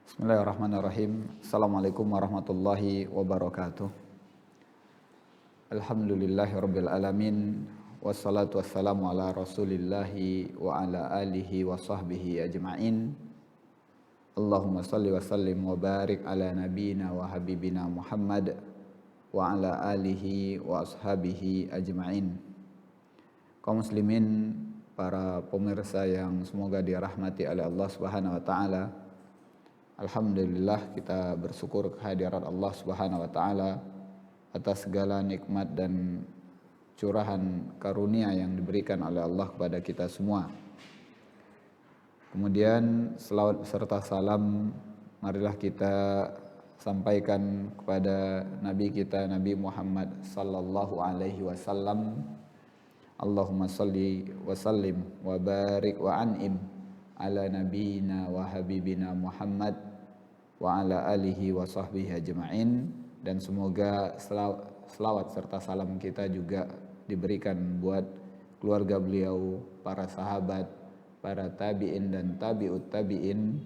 Bismillahirrahmanirrahim. Assalamualaikum warahmatullahi wabarakatuh. Alhamdulillahirabbil alamin. Wassalatu wassalamu ala Rasulillahi wa ala alihi wa sahbihi ajma'in. Allahumma salli wa sallim wa barik ala nabiyyina wa habibina Muhammad wa ala alihi wa ashabihi ajma'in. Kaum muslimin, para pemirsa yang semoga dirahmati oleh Allah Subhanahu wa taala. Alhamdulillah, kita bersyukur kehadirat Allah Subhanahu wa taala atas segala nikmat dan curahan karunia yang diberikan oleh Allah kepada kita semua. Kemudian selawat serta salam marilah kita sampaikan kepada Nabi kita, Nabi Muhammad sallallahu alaihi wasallam. Allahumma salli wa sallim wa barik wa an'im ala nabiyyina wa habibina Muhammad wa ala alihi wa sahbihi ajma'in. Dan semoga selawat serta salam kita juga diberikan buat keluarga beliau, para sahabat, para tabi'in dan tabi'ut tabi'in,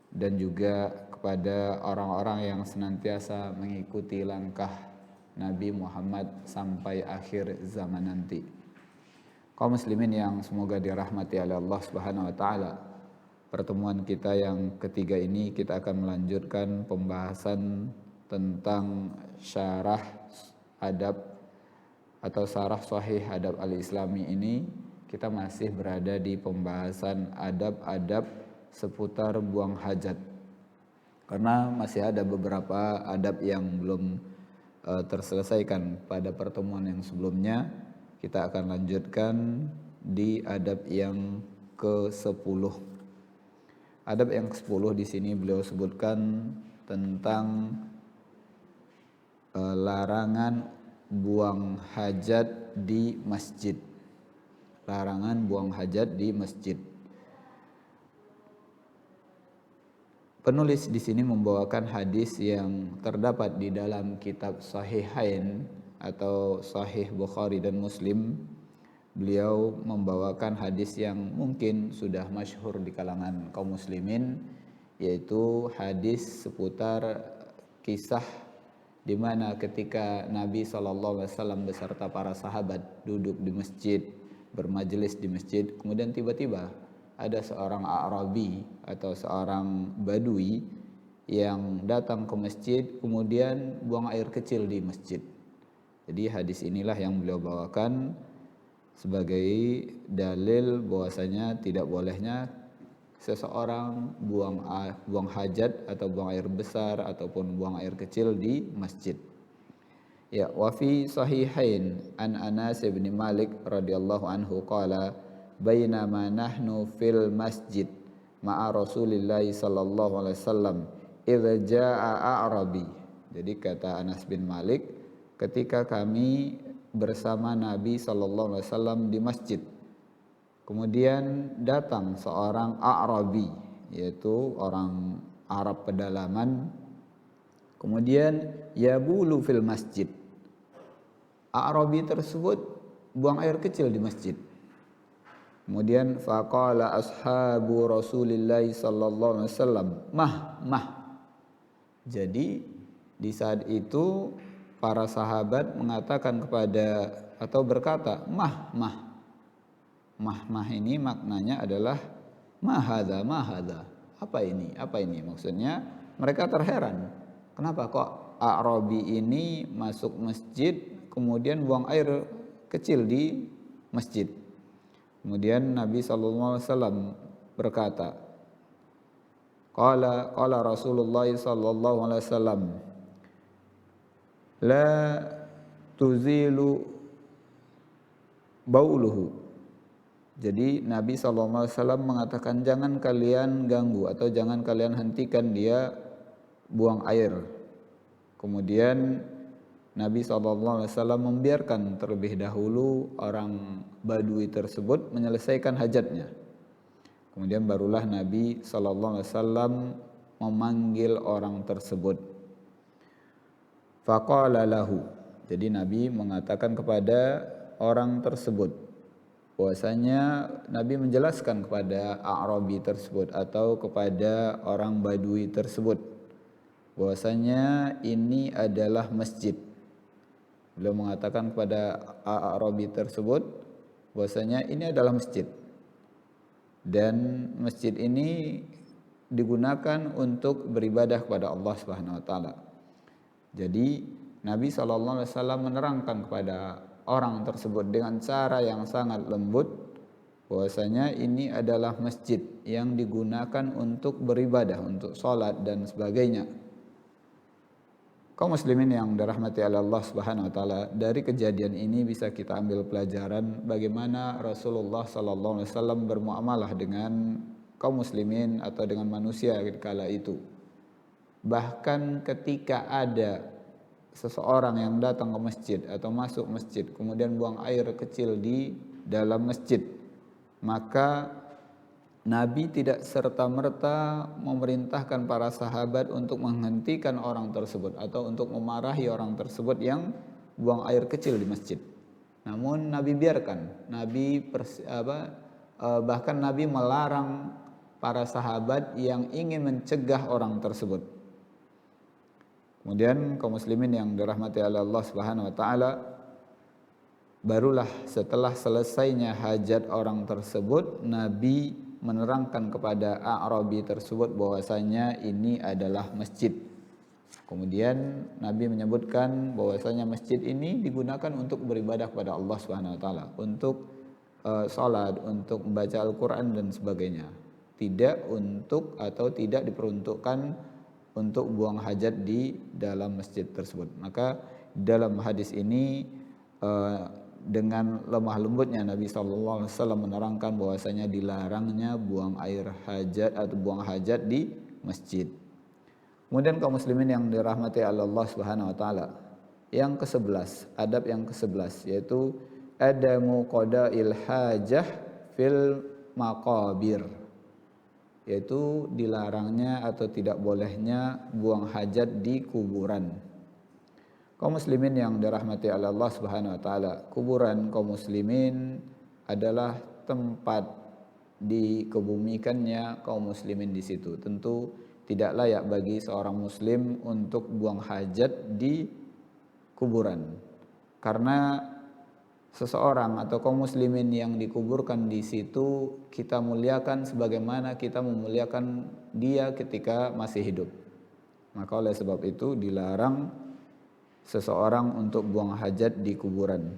dan juga kepada orang-orang yang senantiasa mengikuti langkah Nabi Muhammad sampai akhir zaman nanti. Kaum muslimin yang semoga dirahmati oleh Allah Subhanahu wa taala. Pertemuan kita yang ketiga ini kita akan melanjutkan pembahasan tentang syarah adab atau syarah sahih adab al-islami ini. Kita masih berada di pembahasan adab-adab seputar buang hajat. Karena masih ada beberapa adab yang belum terselesaikan pada pertemuan yang sebelumnya. Kita akan lanjutkan di adab yang ke-10. Adab yang ke-10 di sini beliau sebutkan tentang larangan buang hajat di masjid. Larangan buang hajat di masjid. Penulis di sini membawakan hadis yang terdapat di dalam kitab Sahihain atau Sahih Bukhari dan Muslim. Beliau membawakan hadis yang mungkin sudah masyhur di kalangan kaum muslimin, yaitu hadis seputar kisah di mana ketika Nabi SAW beserta para sahabat duduk di masjid, bermajelis di masjid, kemudian tiba-tiba ada seorang Arabi atau seorang Badui yang datang ke masjid, kemudian buang air kecil di masjid. Jadi hadis inilah yang beliau bawakan sebagai dalil bahwasanya tidak bolehnya seseorang buang hajat atau buang air besar ataupun buang air kecil di masjid. Ya, wa fi sahihain an Anas bin Malik radhiyallahu anhu qala bainama nahnu fil masjid ma'a Rasulillah sallallahu alaihi wasallam idza jaa a'rabi. Jadi kata Anas bin Malik, ketika kami bersama Nabi sallallahu alaihi wasallam di masjid, kemudian datang seorang A'rabi, yaitu orang Arab pedalaman, kemudian yabulu fil masjid. A'rabi tersebut buang air kecil di masjid. Kemudian faqala ashabu Rasulillah sallallahu alaihi wasallam mah. Jadi di saat itu para sahabat mengatakan kepada atau berkata mah ini maknanya adalah mahadha. Apa ini maksudnya? Mereka terheran, kenapa kok A'rabi ini masuk masjid kemudian buang air kecil di masjid. Kemudian Nabi SAW berkata, qala Rasulullah SAW la tuzilu bauluhu. Jadi Nabi SAW mengatakan jangan kalian ganggu atau jangan kalian hentikan dia buang air. Kemudian Nabi SAW membiarkan terlebih dahulu orang Badui tersebut menyelesaikan hajatnya. Kemudian barulah Nabi SAW memanggil orang tersebut. Faqala lahu. Jadi Nabi mengatakan kepada orang tersebut, bahwasanya Nabi menjelaskan kepada A'rabi tersebut atau kepada orang Badui tersebut bahwasanya ini adalah masjid. Beliau mengatakan kepada A'rabi tersebut bahwasanya ini adalah masjid. Dan masjid ini digunakan untuk beribadah kepada Allah Subhanahu wa taala. Jadi Nabi SAW menerangkan kepada orang tersebut dengan cara yang sangat lembut bahwasanya ini adalah masjid yang digunakan untuk beribadah, untuk sholat dan sebagainya. Kaum muslimin yang dirahmati oleh Allah Subhanahu wa taala, dari kejadian ini bisa kita ambil pelajaran bagaimana Rasulullah sallallahu alaihi wasallam bermuamalah dengan kaum muslimin atau dengan manusia kala itu. Bahkan ketika ada seseorang yang datang ke masjid atau masuk masjid kemudian buang air kecil di dalam masjid, maka Nabi tidak serta-merta memerintahkan para sahabat untuk menghentikan orang tersebut atau untuk memarahi orang tersebut yang buang air kecil di masjid. Namun Nabi biarkan, bahkan Nabi melarang para sahabat yang ingin mencegah orang tersebut. Kemudian kaum muslimin yang dirahmati oleh Allah Subhanahu wa taala, barulah setelah selesainya hajat orang tersebut, Nabi menerangkan kepada A'rabi tersebut bahwasanya ini adalah masjid. Kemudian Nabi menyebutkan bahwasanya masjid ini digunakan untuk beribadah kepada Allah Subhanahu wa taala, untuk salat, untuk membaca Al-Qur'an dan sebagainya. Tidak untuk atau tidak diperuntukkan untuk buang hajat di dalam masjid tersebut. Maka dalam hadis ini dengan lemah lembutnya Nabi SAW menerangkan bahwasanya dilarangnya buang air hajat atau buang hajat di masjid. Kemudian kaum muslimin yang dirahmati Allah Subhanahu wa taala, yang ke-11, adab yang ke-11 yaitu adamu qada'il hajah fil maqabir, yaitu dilarangnya atau tidak bolehnya buang hajat di kuburan. Kaum muslimin yang dirahmati oleh Allah Subhanahu wa taala, kuburan kaum muslimin adalah tempat dikebumikannya kaum muslimin di situ. Tentu tidak layak bagi seorang muslim untuk buang hajat di kuburan. Karena seseorang atau kaum muslimin yang dikuburkan di situ kita muliakan sebagaimana kita memuliakan dia ketika masih hidup. Maka oleh sebab itu dilarang seseorang untuk buang hajat di kuburan.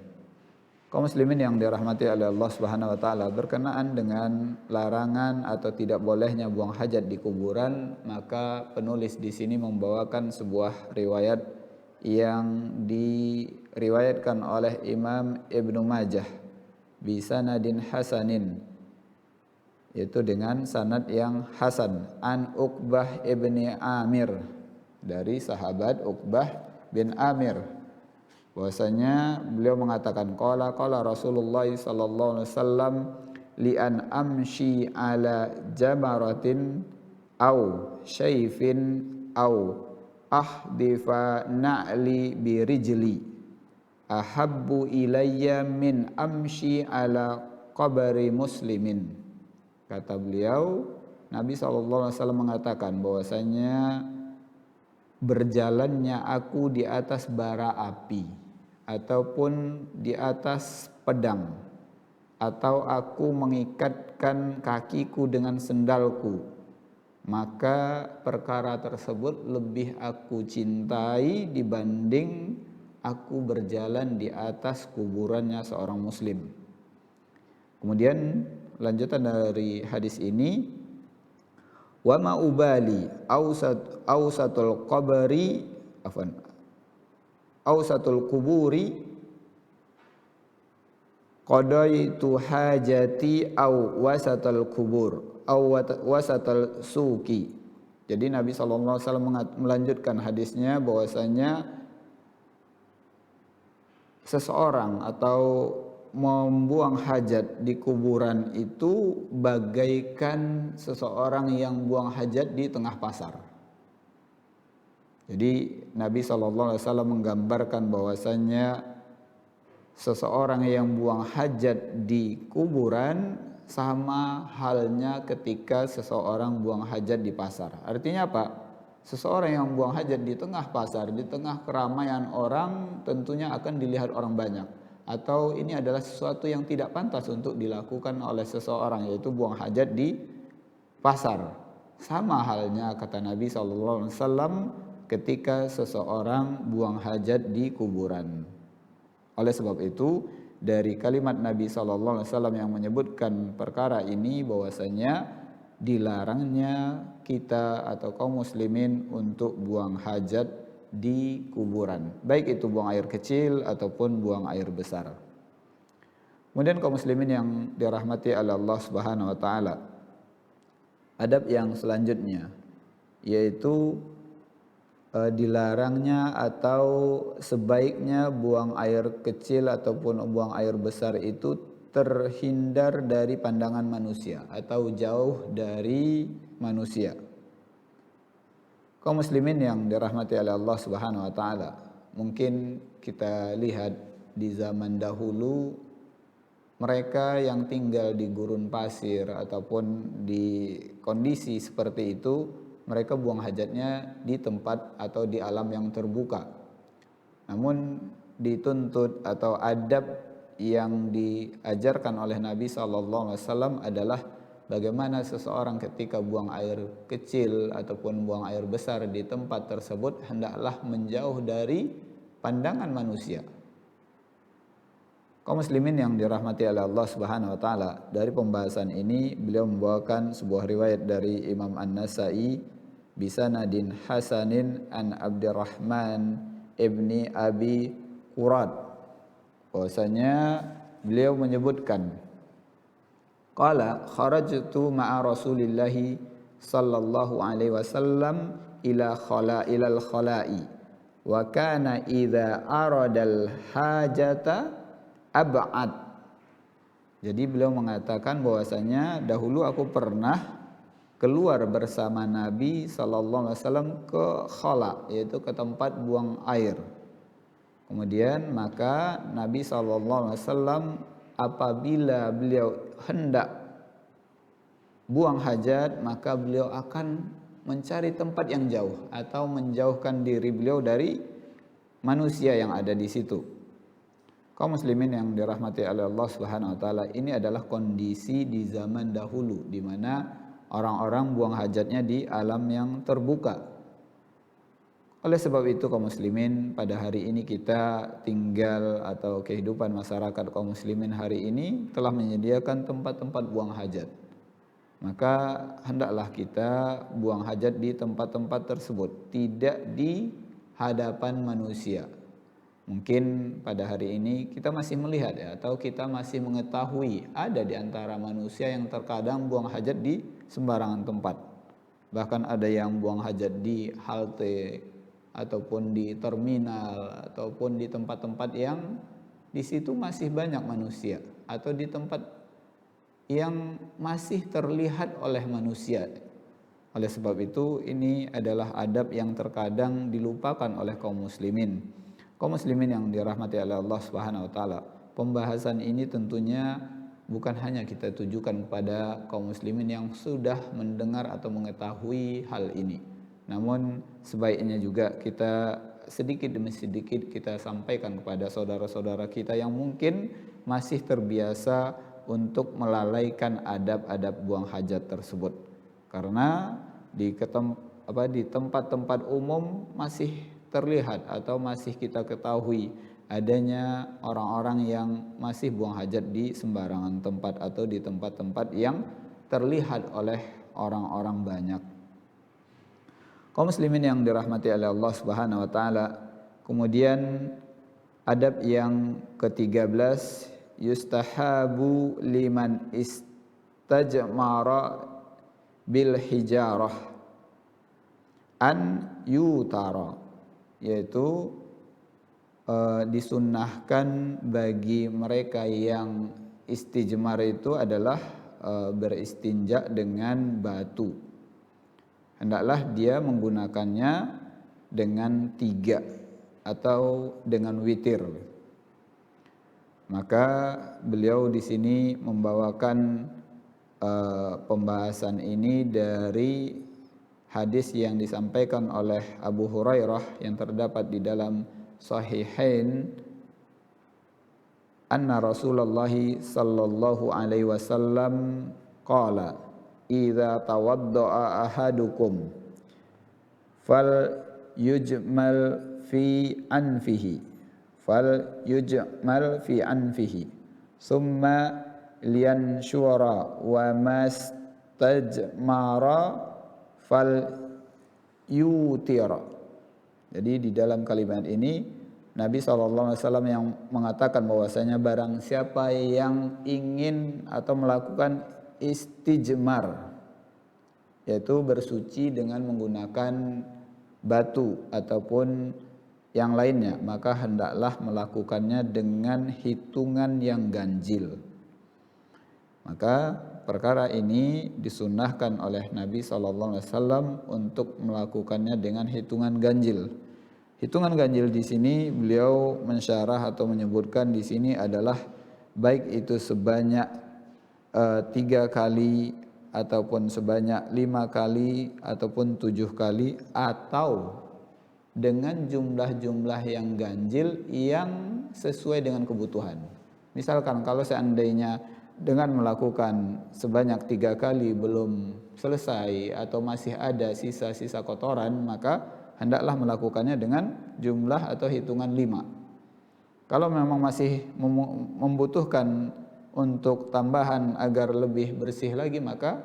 Kaum muslimin yang dirahmati oleh Allah Subhanahu wa taala, berkenaan dengan larangan atau tidak bolehnya buang hajat di kuburan, maka penulis di sini membawakan sebuah riwayat yang diriwayatkan oleh Imam Ibnu Majah bi sanadin hasanin, yaitu dengan sanad yang hasan, an Uqbah ibni Amir, dari sahabat Uqbah bin Amir, bahwasanya beliau mengatakan qala Rasulullah sallallahu alaihi wasallam li an amshi ala jamaratin au syayfin au ahdifa na'li bi rijli ahabbu ilayya min amshi ala qabri muslimin. Kata beliau, Nabi sallallahu alaihi wasallam mengatakan bahwasanya berjalannya aku di atas bara api ataupun di atas pedang, atau aku mengikatkan kakiku dengan sendalku, maka perkara tersebut lebih aku cintai dibanding aku berjalan di atas kuburannya seorang muslim. Kemudian lanjutan dari hadis ini, wa ma ubali ausatul qabri ausatul kuburi qadaitu hajati au wasatul kubur au wasatul suki. Jadi Nabi SAW melanjutkan hadisnya bahwasanya seseorang atau membuang hajat di kuburan itu bagaikan seseorang yang buang hajat di tengah pasar. Jadi Nabi SAW menggambarkan bahwasanya seseorang yang buang hajat di kuburan sama halnya ketika seseorang buang hajat di pasar. Artinya apa? Seseorang yang buang hajat di tengah pasar, di tengah keramaian orang, tentunya akan dilihat orang banyak. Atau ini adalah sesuatu yang tidak pantas untuk dilakukan oleh seseorang, yaitu buang hajat di pasar. Sama halnya kata Nabi SAW ketika seseorang buang hajat di kuburan. Oleh sebab itu, dari kalimat Nabi SAW yang menyebutkan perkara ini, bahwasanya dilarangnya kita atau kaum muslimin untuk buang hajat di kuburan, baik itu buang air kecil ataupun buang air besar. Kemudian kaum muslimin yang dirahmati oleh Allah Subhanahu wa taala, adab yang selanjutnya yaitu dilarangnya atau sebaiknya buang air kecil ataupun buang air besar itu terhindar dari pandangan manusia atau jauh dari manusia. Kaum muslimin yang dirahmati oleh Allah Subhanahu wa taala, mungkin kita lihat di zaman dahulu mereka yang tinggal di gurun pasir ataupun di kondisi seperti itu, mereka buang hajatnya di tempat atau di alam yang terbuka. Namun dituntut atau adab yang diajarkan oleh Nabi SAW adalah bagaimana seseorang ketika buang air kecil ataupun buang air besar di tempat tersebut hendaklah menjauh dari pandangan manusia. Kaum muslimin yang dirahmati oleh Allah Subhanahu wa taala, dari pembahasan ini beliau membawakan sebuah riwayat dari Imam An-Nasa'i bisanadin hasanin an Abdurrahman ibni Abi Qurad, bahwasanya beliau menyebutkan qala kharajtu ma'a Rasulillah sallallahu alaihi wasallam ilal khala'i wa kana idza aradal hajata ab'ad. Jadi beliau mengatakan bahwasanya dahulu aku pernah keluar bersama Nabi sallallahu alaihi wasallam ke khala, yaitu ke tempat buang air. Kemudian maka Nabi sallallahu alaihi wasallam apabila beliau hendak buang hajat, maka beliau akan mencari tempat yang jauh atau menjauhkan diri beliau dari manusia yang ada di situ. Kaum muslimin yang dirahmati oleh Allah Subhanahu wa taala, ini adalah kondisi di zaman dahulu di mana orang-orang buang hajatnya di alam yang terbuka. Oleh sebab itu kaum muslimin, pada hari ini kita tinggal atau kehidupan masyarakat kaum muslimin hari ini telah menyediakan tempat-tempat buang hajat. Maka hendaklah kita buang hajat di tempat-tempat tersebut, tidak di hadapan manusia. Mungkin pada hari ini kita masih melihat atau kita masih mengetahui ada di antara manusia yang terkadang buang hajat di sembarangan tempat. Bahkan ada yang buang hajat di halte ataupun di terminal ataupun di tempat-tempat yang di situ masih banyak manusia atau di tempat yang masih terlihat oleh manusia. Oleh sebab itu ini adalah adab yang terkadang dilupakan oleh kaum muslimin. Kaum muslimin yang dirahmati oleh Allah Subhanahu wa taala, pembahasan ini tentunya bukan hanya kita tujukan kepada kaum muslimin yang sudah mendengar atau mengetahui hal ini. Namun sebaiknya juga kita sedikit demi sedikit kita sampaikan kepada saudara-saudara kita yang mungkin masih terbiasa untuk melalaikan adab-adab buang hajat tersebut. Karena di tempat-tempat umum masih terlihat atau masih kita ketahui adanya orang-orang yang masih buang hajat di sembarangan tempat atau di tempat-tempat yang terlihat oleh orang-orang banyak. Kaum muslimin yang dirahmati oleh Allah Subhanahu wa taala, kemudian adab yang ke-13, yustahabu liman istajmara bil hijarah an yutara, yaitu disunnahkan bagi mereka yang istijmar itu adalah beristinja dengan batu. Hendaklah dia menggunakannya dengan 3 atau dengan witir. Maka beliau di sini membawakan pembahasan ini dari hadis yang disampaikan oleh Abu Hurairah yang terdapat di dalam Sahihain, anna Rasulullah sallallahu alaihi wasallam qala idza tawaddaa ahadukum fal yujmal fi anfihi summa liyanshura wa mastajmara fal yutira. Jadi di dalam kalimat ini Nabi SAW yang mengatakan bahwasanya barang siapa yang ingin atau melakukan istijmar, yaitu bersuci dengan menggunakan batu ataupun yang lainnya, maka hendaklah melakukannya dengan hitungan yang ganjil. Maka perkara ini disunnahkan oleh Nabi SAW untuk melakukannya dengan hitungan ganjil. Hitungan ganjil di sini beliau mensyarah atau menyebutkan di sini adalah baik itu sebanyak 3 kali ataupun sebanyak 5 kali ataupun 7 kali atau dengan jumlah-jumlah yang ganjil yang sesuai dengan kebutuhan. Misalkan kalau seandainya dengan melakukan sebanyak 3 kali belum selesai atau masih ada sisa-sisa kotoran, maka hendaklah melakukannya dengan jumlah atau hitungan 5. Kalau memang masih membutuhkan untuk tambahan agar lebih bersih lagi, maka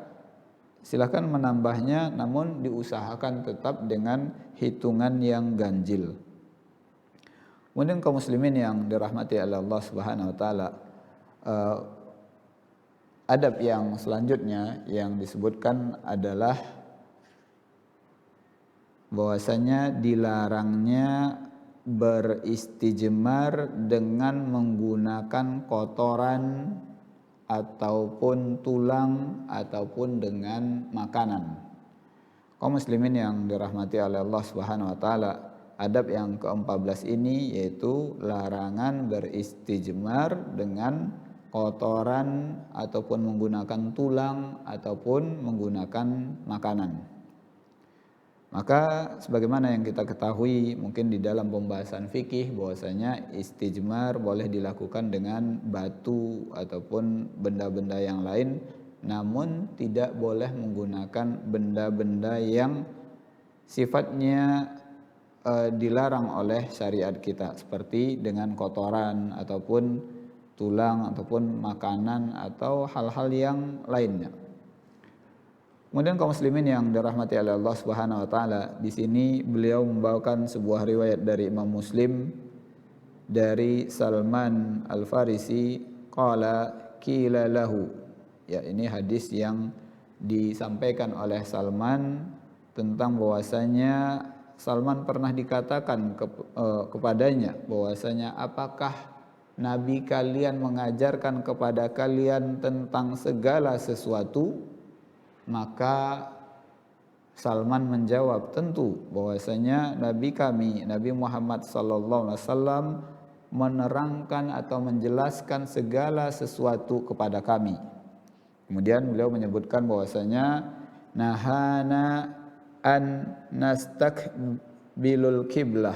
silakan menambahnya, namun diusahakan tetap dengan hitungan yang ganjil. Kemudian kaum muslimin yang dirahmati oleh Allah Subhanahu wa taala, adab yang selanjutnya yang disebutkan adalah bahwasanya dilarangnya beristijmar dengan menggunakan kotoran ataupun tulang ataupun dengan makanan. Kaum muslimin yang dirahmati oleh Allah Subhanahu wa taala, adab yang ke-14 ini yaitu larangan beristijmar dengan kotoran ataupun menggunakan tulang ataupun menggunakan makanan. Maka sebagaimana yang kita ketahui mungkin di dalam pembahasan fikih bahwasanya istijmar boleh dilakukan dengan batu ataupun benda-benda yang lain, namun tidak boleh menggunakan benda-benda yang sifatnya dilarang oleh syariat kita, seperti dengan kotoran ataupun tulang ataupun makanan atau hal-hal yang lainnya. Kemudian kaum muslimin yang dirahmati oleh Allah Subhanahu wa taala, di sini beliau membawakan sebuah riwayat dari Imam Muslim dari Salman Al-Farisi, qala qila lahu. Ya, ini hadis yang disampaikan oleh Salman tentang bahwasanya Salman pernah dikatakan kepadanya bahwasanya, apakah Nabi kalian mengajarkan kepada kalian tentang segala sesuatu? Maka Salman menjawab, tentu, bahwasanya Nabi kami, Nabi Muhammad sallallahu alaihi wasallam menerangkan atau menjelaskan segala sesuatu kepada kami. Kemudian beliau menyebutkan bahwasanya nahana an nastaqbilul qiblah,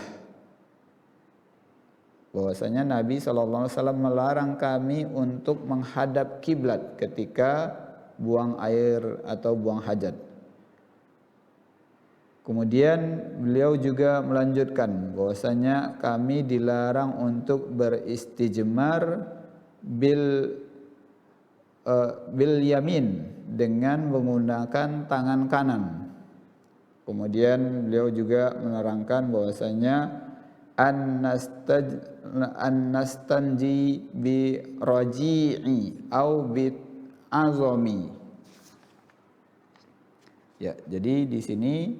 bahwasanya Nabi sallallahu alaihi wasallam melarang kami untuk menghadap kiblat ketika buang air atau buang hajat. Kemudian beliau juga melanjutkan bahwasanya kami dilarang untuk beristijmar bil yamin, dengan menggunakan tangan kanan. Kemudian beliau juga menerangkan bahwasanya an nastanji bi raji'i au bi azami. Ya, jadi di sini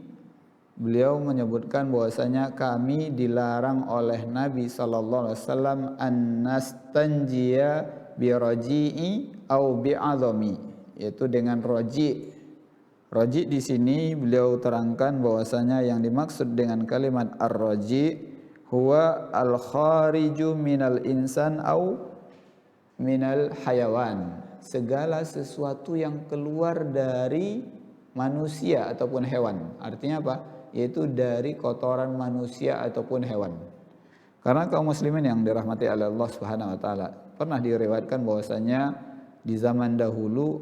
beliau menyebutkan bahwasanya kami dilarang oleh Nabi sallallahu alaihi wasallam an nastanjiya bi raji'i au bi azami, yaitu dengan raji'. Raji' di sini beliau terangkan bahwasanya yang dimaksud dengan kalimat ar-raji' huwa al-khariju minal insan au minal hayawan, segala sesuatu yang keluar dari manusia ataupun hewan. Artinya apa? Yaitu dari kotoran manusia ataupun hewan. Karena kaum muslimin yang dirahmati oleh Allah Subhanahu wa taala, pernah diriwayatkan bahwasanya di zaman dahulu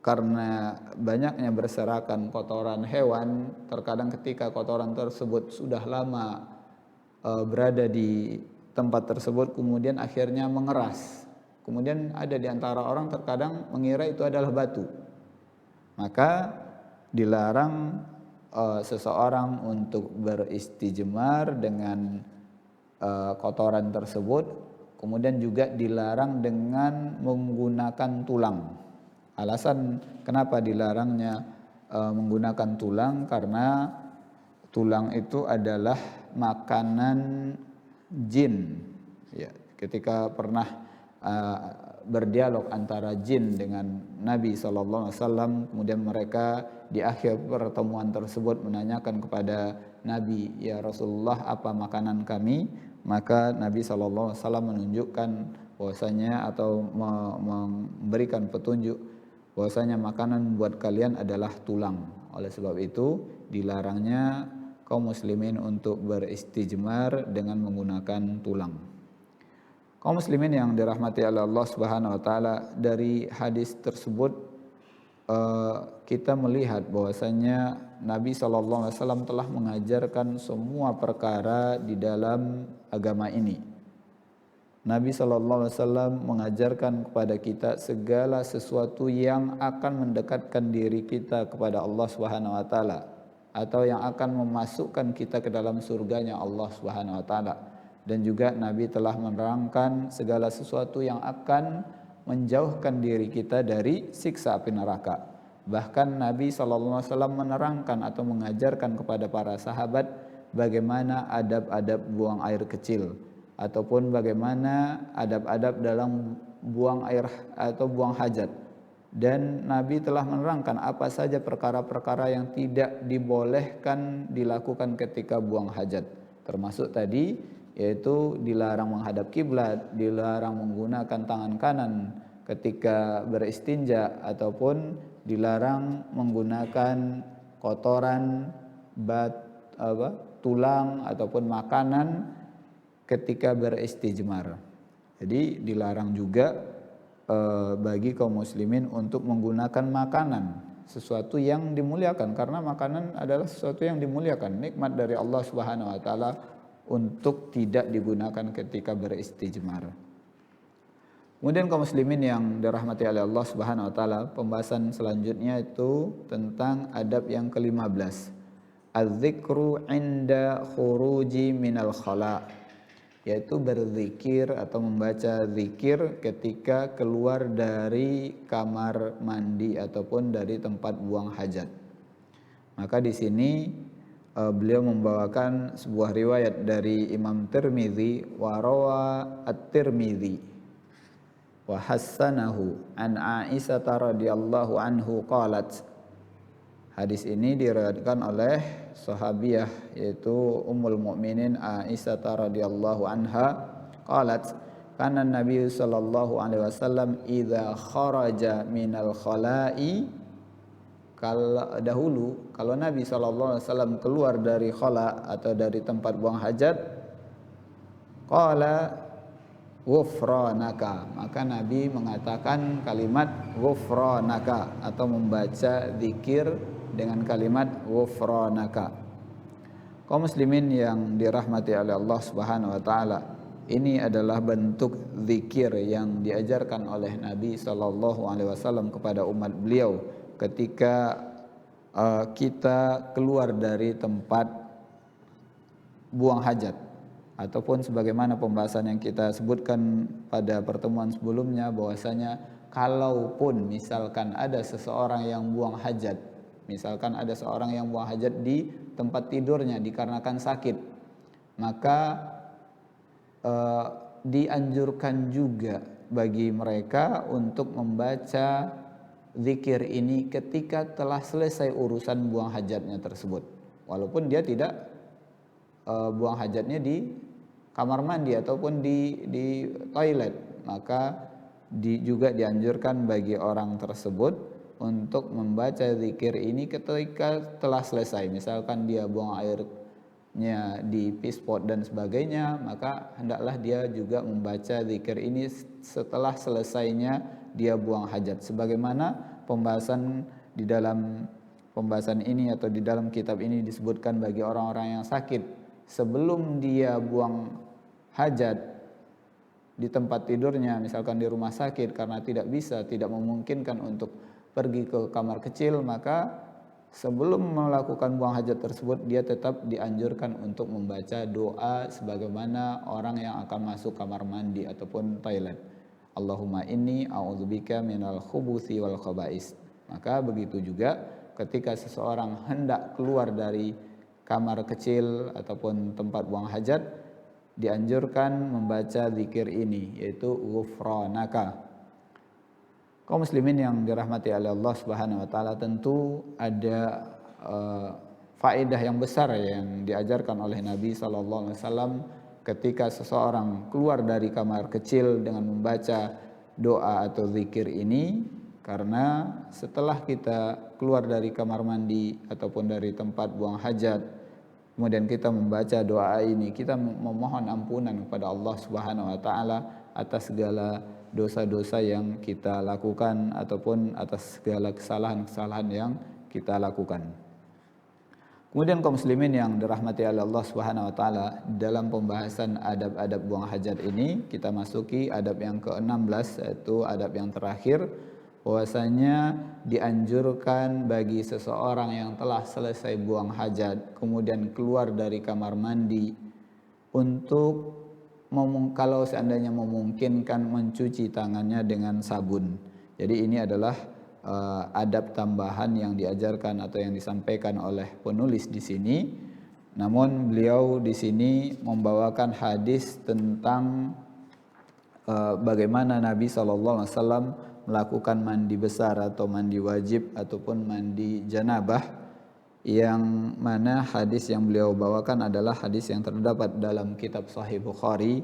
karena banyaknya berserakan kotoran hewan, terkadang ketika kotoran tersebut sudah lama berada di tempat tersebut kemudian akhirnya mengeras. Kemudian ada di antara orang terkadang mengira itu adalah batu. Maka dilarang seseorang untuk beristijmar dengan kotoran tersebut. Kemudian juga dilarang dengan menggunakan tulang. Alasan kenapa dilarangnya menggunakan tulang, karena tulang itu adalah makanan jin. Ya, ketika pernah berdialog antara jin dengan Nabi SAW, kemudian mereka di akhir pertemuan tersebut menanyakan kepada Nabi, ya Rasulullah, apa makanan kami? Maka Nabi SAW menunjukkan bahwasanya atau memberikan petunjuk bahwasanya makanan buat kalian adalah tulang. Oleh sebab itu dilarangnya kaum muslimin untuk beristijmar dengan menggunakan tulang. Kaum muslimin yang dirahmati oleh Allah Subhanahu wa taala, dari hadis tersebut kita melihat bahwasanya Nabi SAW telah mengajarkan semua perkara di dalam agama ini. Nabi SAW mengajarkan kepada kita segala sesuatu yang akan mendekatkan diri kita kepada Allah Subhanahu wa taala, atau yang akan memasukkan kita ke dalam surganya Allah Subhanahu wa taala. Dan juga Nabi telah menerangkan segala sesuatu yang akan menjauhkan diri kita dari siksa api neraka. Bahkan Nabi SAW menerangkan atau mengajarkan kepada para sahabat bagaimana adab-adab buang air kecil, ataupun bagaimana adab-adab dalam buang air atau buang hajat. Dan Nabi telah menerangkan apa saja perkara-perkara yang tidak dibolehkan dilakukan ketika buang hajat. Termasuk tadi yaitu dilarang menghadap kiblat, dilarang menggunakan tangan kanan ketika beristinja, ataupun dilarang menggunakan kotoran, tulang ataupun makanan ketika beristijmar. Jadi dilarang juga bagi kaum muslimin untuk menggunakan makanan, sesuatu yang dimuliakan, karena makanan adalah sesuatu yang dimuliakan, nikmat dari Allah Subhanahu wa taala, untuk tidak digunakan ketika beristijmar. Kemudian kaum muslimin yang dirahmati oleh Allah Subhanahu wa taala, pembahasan selanjutnya itu tentang adab yang ke-15. Az-zikru 'inda khuruji minal khala, yaitu berzikir atau membaca zikir ketika keluar dari kamar mandi ataupun dari tempat buang hajat. Maka di sini beliau membawakan sebuah riwayat dari Imam Tirmizi, wa rawa at-Tirmizi wa hassanahu an Aisyah radhiyallahu anhu qalat. Hadis ini diriwayatkan oleh sahabiyah yaitu Ummul Mukminin Aisyah radhiyallahu anha qalat, kana Nabi sallallahu alaihi wasallam idza kharaja minal khala'i, kalau Nabi SAW keluar dari khala atau dari tempat buang hajat, qala ghufranaka, maka Nabi mengatakan kalimat ghufranaka atau membaca zikir dengan kalimat ghufranaka. Kaum muslimin yang dirahmati oleh Allah Subhanahu wa taala, ini adalah bentuk zikir yang diajarkan oleh Nabi SAW kepada umat beliau ketika kita keluar dari tempat buang hajat, ataupun sebagaimana pembahasan yang kita sebutkan pada pertemuan sebelumnya, bahwasanya kalaupun misalkan ada seseorang yang buang hajat, misalkan ada seorang yang buang hajat di tempat tidurnya dikarenakan sakit, maka dianjurkan juga bagi mereka untuk membaca zikir ini ketika telah selesai urusan buang hajatnya tersebut, walaupun dia tidak buang hajatnya di kamar mandi ataupun di toilet, maka juga dianjurkan bagi orang tersebut untuk membaca zikir ini ketika telah selesai. Misalkan dia buang airnya di pispot dan sebagainya, maka hendaklah dia juga membaca zikir ini setelah selesainya dia buang hajat. Sebagaimana pembahasan di dalam pembahasan ini atau di dalam kitab ini disebutkan bagi orang-orang yang sakit, sebelum dia buang hajat di tempat tidurnya, misalkan di rumah sakit, karena tidak memungkinkan untuk pergi ke kamar kecil, maka sebelum melakukan buang hajat tersebut dia tetap dianjurkan untuk membaca doa sebagaimana orang yang akan masuk kamar mandi ataupun toilet. Allahumma inni a'udzubika minal khubuthi wal khaba'is. Maka begitu juga ketika seseorang hendak keluar dari kamar kecil ataupun tempat buang hajat, dianjurkan membaca zikir ini, yaitu ghufranaka. Kaum muslimin yang dirahmati oleh Allah Subhanahu wa taala, tentu ada faedah yang besar yang diajarkan oleh Nabi sallallahu alaihi wasallam ketika seseorang keluar dari kamar kecil dengan membaca doa atau zikir ini, karena setelah kita keluar dari kamar mandi ataupun dari tempat buang hajat, kemudian kita membaca doa ini, kita memohon ampunan kepada Allah Subhanahu wa taala atas segala dosa-dosa yang kita lakukan ataupun atas segala kesalahan-kesalahan yang kita lakukan. Kemudian kaum muslimin yang dirahmati oleh Allah Subhanahu wa taala, dalam pembahasan adab-adab buang hajat ini kita masuki adab yang ke-16, yaitu adab yang terakhir, bahwasanya dianjurkan bagi seseorang yang telah selesai buang hajat kemudian keluar dari kamar mandi untuk kalau seandainya memungkinkan mencuci tangannya dengan sabun. Jadi ini adalah adab tambahan yang diajarkan atau yang disampaikan oleh penulis di sini. Namun beliau di sini membawakan hadis tentang bagaimana Nabi SAW melakukan mandi besar atau mandi wajib ataupun mandi janabah, yang mana hadis yang beliau bawakan adalah hadis yang terdapat dalam kitab Sahih Bukhari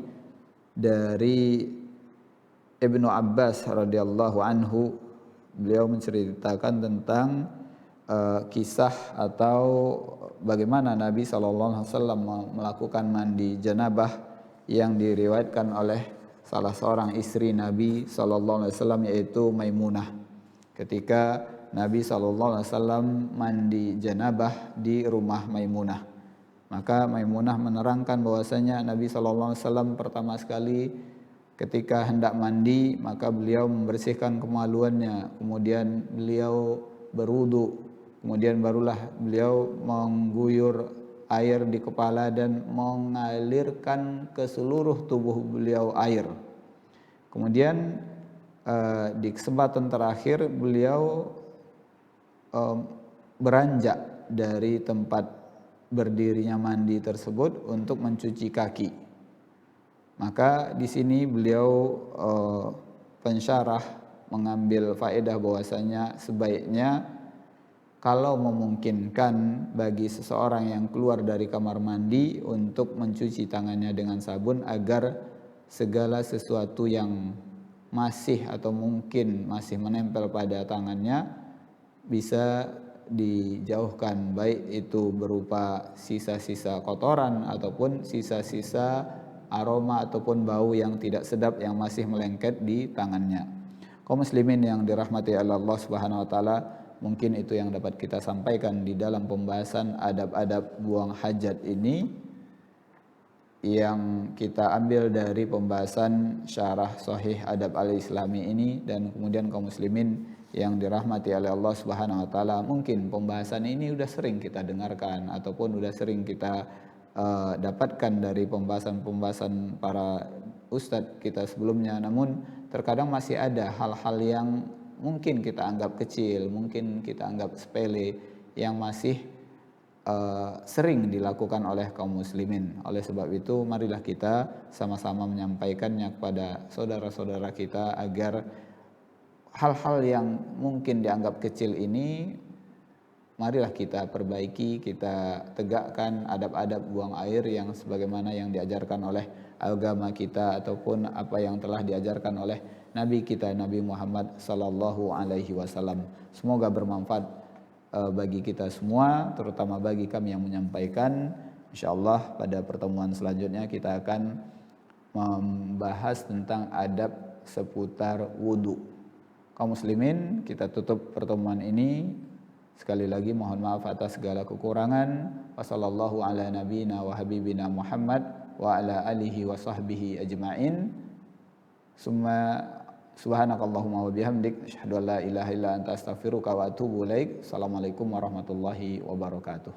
dari Ibnu Abbas radhiyallahu anhu. Beliau menceritakan tentang kisah atau bagaimana Nabi SAW melakukan mandi janabah yang diriwayatkan oleh salah seorang istri Nabi SAW, yaitu Maimunah, ketika Nabi SAW mandi janabah di rumah Maimunah. Maka Maimunah menerangkan bahwasanya Nabi SAW pertama sekali ketika hendak mandi, maka beliau membersihkan kemaluannya, kemudian beliau berwudu, kemudian barulah beliau mengguyur air di kepala dan mengalirkan ke seluruh tubuh beliau air. Kemudian di kesempatan terakhir beliau beranjak dari tempat berdirinya mandi tersebut untuk mencuci kaki. Maka di sini beliau pensyarah mengambil faedah bahwasanya sebaiknya kalau memungkinkan bagi seseorang yang keluar dari kamar mandi untuk mencuci tangannya dengan sabun, agar segala sesuatu yang masih atau mungkin masih menempel pada tangannya bisa dijauhkan, baik itu berupa sisa-sisa kotoran ataupun sisa-sisa aroma ataupun bau yang tidak sedap yang masih melengket di tangannya. Kaum muslimin yang dirahmati Allah Subhanahu wa taala, mungkin itu yang dapat kita sampaikan di dalam pembahasan adab-adab buang hajat ini, yang kita ambil dari pembahasan syarah Sahih Adab Al-Islami ini. Dan kemudian kaum muslimin yang dirahmati oleh Allah Subhanahu wa taala, mungkin pembahasan ini sudah sering kita dengarkan ataupun sudah sering kita dapatkan dari pembahasan-pembahasan para ustadz kita sebelumnya, namun terkadang masih ada hal-hal yang mungkin kita anggap kecil, mungkin kita anggap sepele, yang masih sering dilakukan oleh kaum muslimin. Oleh sebab itu, marilah kita sama-sama menyampaikannya kepada saudara-saudara kita agar hal-hal yang mungkin dianggap kecil ini marilah kita perbaiki, kita tegakkan adab-adab buang air yang sebagaimana yang diajarkan oleh agama kita ataupun apa yang telah diajarkan oleh Nabi kita Nabi Muhammad sallallahu alaihi wasallam. Semoga bermanfaat bagi kita semua, terutama bagi kami yang menyampaikan. Insyaallah pada pertemuan selanjutnya kita akan membahas tentang adab seputar wudu. Kaum muslimin, kita tutup pertemuan ini. Sekali lagi mohon maaf atas segala kekurangan. Wassallallahu ala nabiyina wa habibina Muhammad wa ala alihi wa sahbihi ajma'in. Subhanakallahumma wa bihamdik asyhadu an la ilaha illa anta astaghfiruka wa atubu ilaik. Assalamualaikum warahmatullahi wabarakatuh.